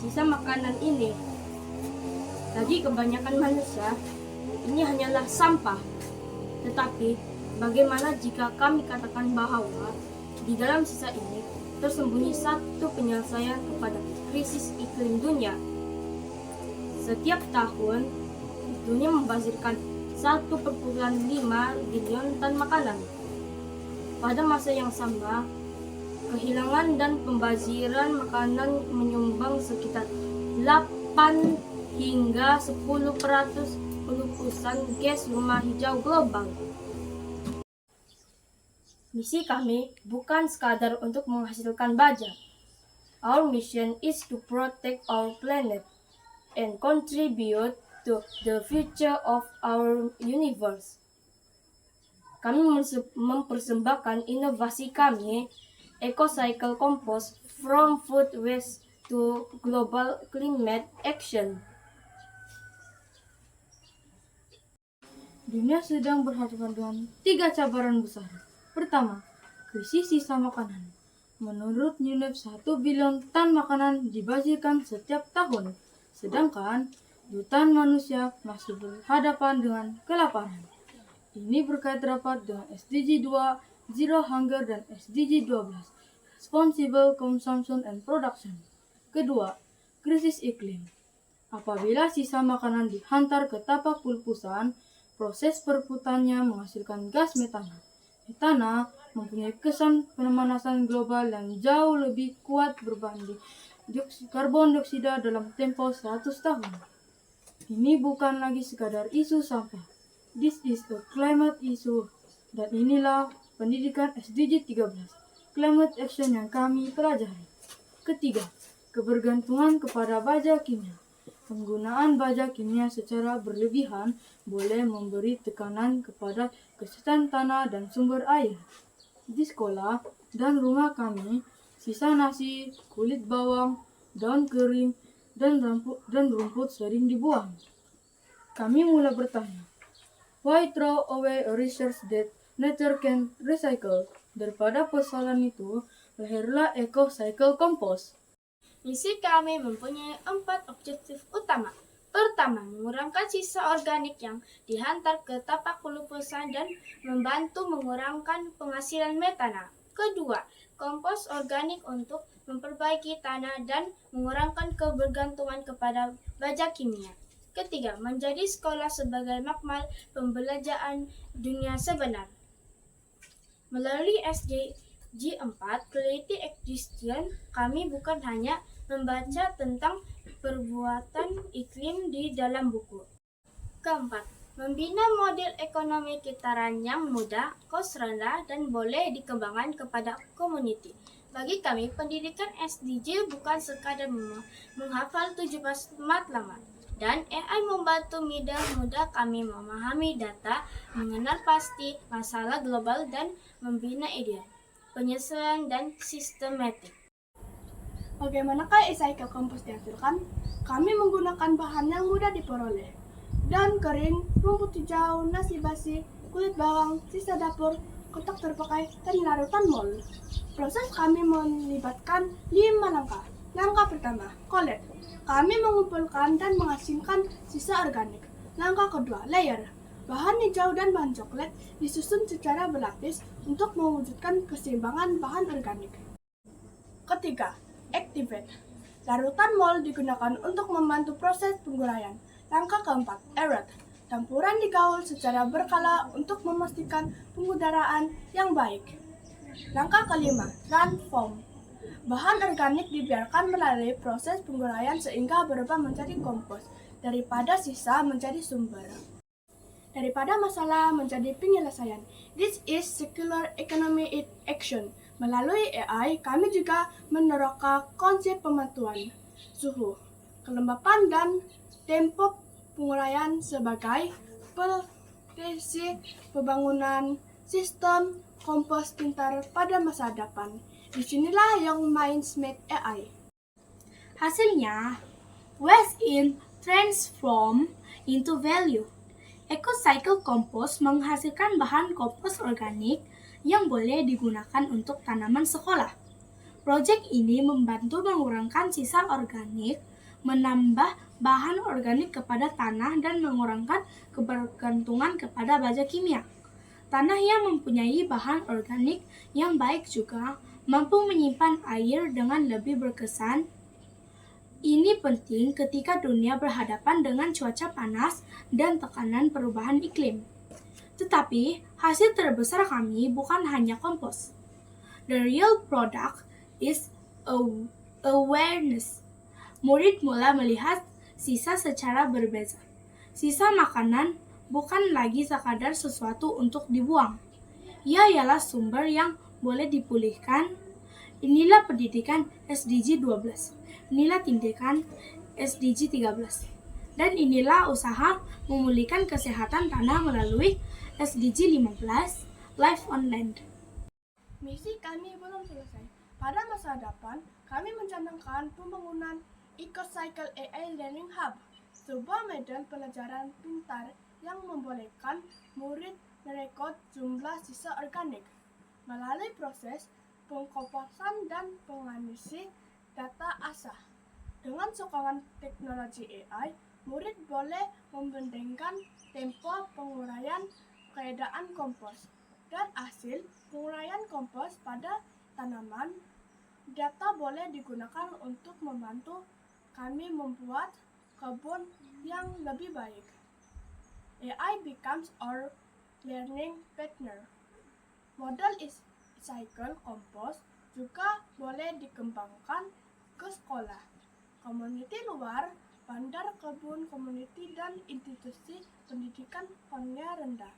sisa makanan ini. Bagi kebanyakan manusia, ini hanyalah sampah. Tetapi, bagaimana jika kami katakan bahwa di dalam sisa ini tersembunyi satu penyelesaian kepada krisis iklim dunia? Setiap tahun, dunia membazirkan 1,5 bilion ton makanan. Pada masa yang sama, kehilangan dan pembaziran makanan menyumbang sekitar 8 hingga 10% pelupusan gas rumah hijau global. Misi kami bukan sekadar untuk menghasilkan baja. Our mission is to protect our planet and contribute to the future of our universe. Kami mempersembahkan inovasi kami, EcoCycle Compost, from food waste to global climate action. Dunia sedang berhadapan dengan 3 cabaran besar. Pertama, krisis sisa makanan. Menurut UNEP, 1 bilion ton makanan dibazirkan setiap tahun, sedangkan jutaan manusia masih berhadapan dengan kelaparan. Ini berkait rapat dengan SDG 2, Zero Hunger, dan SDG 12, Responsible Consumption and Production. Kedua, krisis iklim. Apabila sisa makanan dihantar ke tapak pelupusan, proses perebutannya menghasilkan gas metana. Metana mempunyai kesan pemanasan global yang jauh lebih kuat berbanding karbon dioksida dalam tempo 100 tahun. Ini bukan lagi sekadar isu sampah. This is a climate issue. Dan inilah pendidikan SDG 13, climate action yang kami pelajari. Ketiga, kebergantungan kepada baja kimia. Penggunaan baja kimia secara berlebihan boleh memberi tekanan kepada kesehatan tanah dan sumber air. Di sekolah dan rumah kami, sisa nasi, kulit bawang, daun kering, dan rumput sering dibuang. Kami mulai bertanya, why throw away a resource that nature can recycle? Daripada persoalan itu, lahirlah EcoCycle Compost. Misi kami mempunyai 4 objektif utama. Pertama, mengurangkan sisa organik yang dihantar ke tapak pelupusan dan membantu mengurangkan penghasilan metana. Kedua, kompos organik untuk memperbaiki tanah dan mengurangkan kebergantungan kepada baja kimia. Ketiga, menjadi sekolah sebagai makmal pembelajaran dunia sebenar. Melalui SDG 4, Quality Education, kami bukan hanya membaca tentang perbuatan iklim di dalam buku. Keempat, membina model ekonomi kitaran yang mudah, kos rendah, dan boleh dikembangkan kepada komuniti. Bagi kami, pendidikan SDG bukan sekadar menghafal 17 matlamat. Dan AI membantu mudah kami memahami data, mengenal pasti masalah global, dan membina ide, penyesuaian, dan sistematik. Bagaimanakah e-cycle compost dihasilkan? Kami menggunakan bahan yang mudah diperoleh. Daun kering, rumput hijau, nasi basi, kulit bawang, sisa dapur, kotak terpakai, dan larutan mol. Proses kami melibatkan 5 langkah. Langkah pertama, collect. Kami mengumpulkan dan mengasingkan sisa organik. Langkah kedua, layer. Bahan hijau dan bahan coklat disusun secara berlapis untuk mewujudkan keseimbangan bahan organik. Ketiga, activate. Larutan mol digunakan untuk membantu proses penguraian. Langkah keempat, aerate. Campuran digaul secara berkala untuk memastikan pengudaraan yang baik. Langkah kelima, transform. Bahan organik dibiarkan melalui proses penguraian sehingga berubah menjadi kompos, daripada sisa menjadi sumber. Daripada masalah menjadi penyelesaian. This is circular economy in action. Melalui AI, kami juga menerapkan konsep pemantauan suhu, kelembapan, dan tempo penguraian sebagai prediksi pembangunan sistem kompos pintar pada masa depan. Disinilah Young Minds Make AI. Hasilnya, waste in transform into value. EcoCycle Compost menghasilkan bahan kompos organik yang boleh digunakan untuk tanaman sekolah. Proyek ini membantu mengurangkan sisa organik menambah bahan organik kepada tanah dan mengurangkan kebergantungan kepada baja kimia. Tanah yang mempunyai bahan organik yang baik juga mampu menyimpan air dengan lebih berkesan. Ini penting ketika dunia berhadapan dengan cuaca panas dan tekanan perubahan iklim. Tetapi, hasil terbesar kami bukan hanya kompos. The real product is awareness. Murid mulai melihat sisa secara berbeza. Sisa makanan bukan lagi sekadar sesuatu untuk dibuang. Ia ialah sumber yang boleh dipulihkan. Inilah pendidikan SDG 12. Inilah tindakan SDG 13. Dan inilah usaha memulihkan kesehatan tanah melalui SDG 15, Life on Land. Misi kami belum selesai. Pada masa depan, kami mencanangkan pembangunan EcoCycle AI Learning Hub, sebuah medan pelajaran pintar yang membolehkan murid merekod jumlah sisa organik melalui proses pengkomposan dan penganalisis data asah. Dengan sokongan teknologi AI, murid boleh membandingkan tempo penguraian keadaan kompos dan hasil penguraian kompos pada tanaman. Data boleh digunakan untuk membantu kami membuat kebun yang lebih baik. AI becomes our learning partner. Model cycle compost juga boleh dikembangkan ke sekolah, komuniti luar, bandar kebun komuniti dan institusi pendidikan fondnya rendah.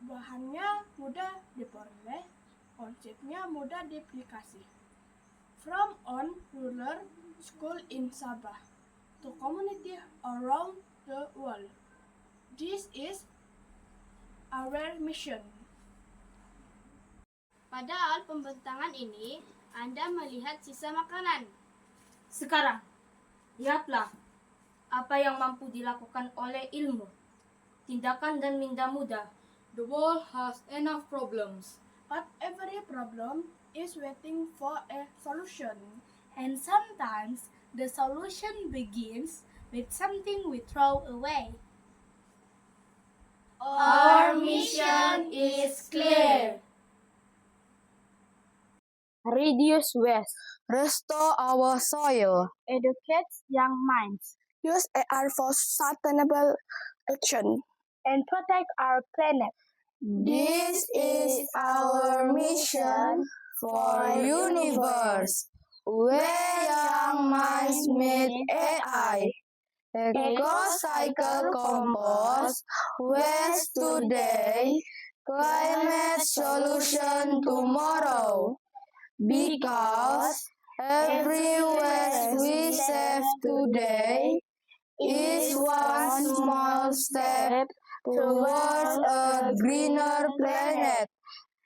Bahannya mudah diperoleh, konsepnya mudah diaplikasi. From on rural school in Sabah to community around the world. This is our mission. Pada awal pembentangan ini, Anda melihat sisa makanan. Sekarang, lihatlah apa yang mampu dilakukan oleh ilmu, tindakan dan minda muda. The world has enough problems. But every problem is waiting for a solution. And sometimes the solution begins with something we throw away. Our mission is clear. Reduce waste, restore our soil, Educate young minds. Use AI for sustainable action. And protect our planet. This is our mission for universe, where young minds meet AI. EcoCycle compost, waste today, climate solution tomorrow. Because every waste we save today is one small step towards a greener planet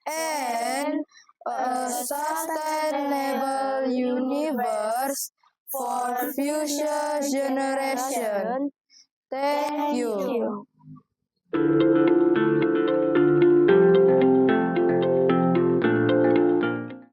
and a sustainable universe for future generations. Thank you.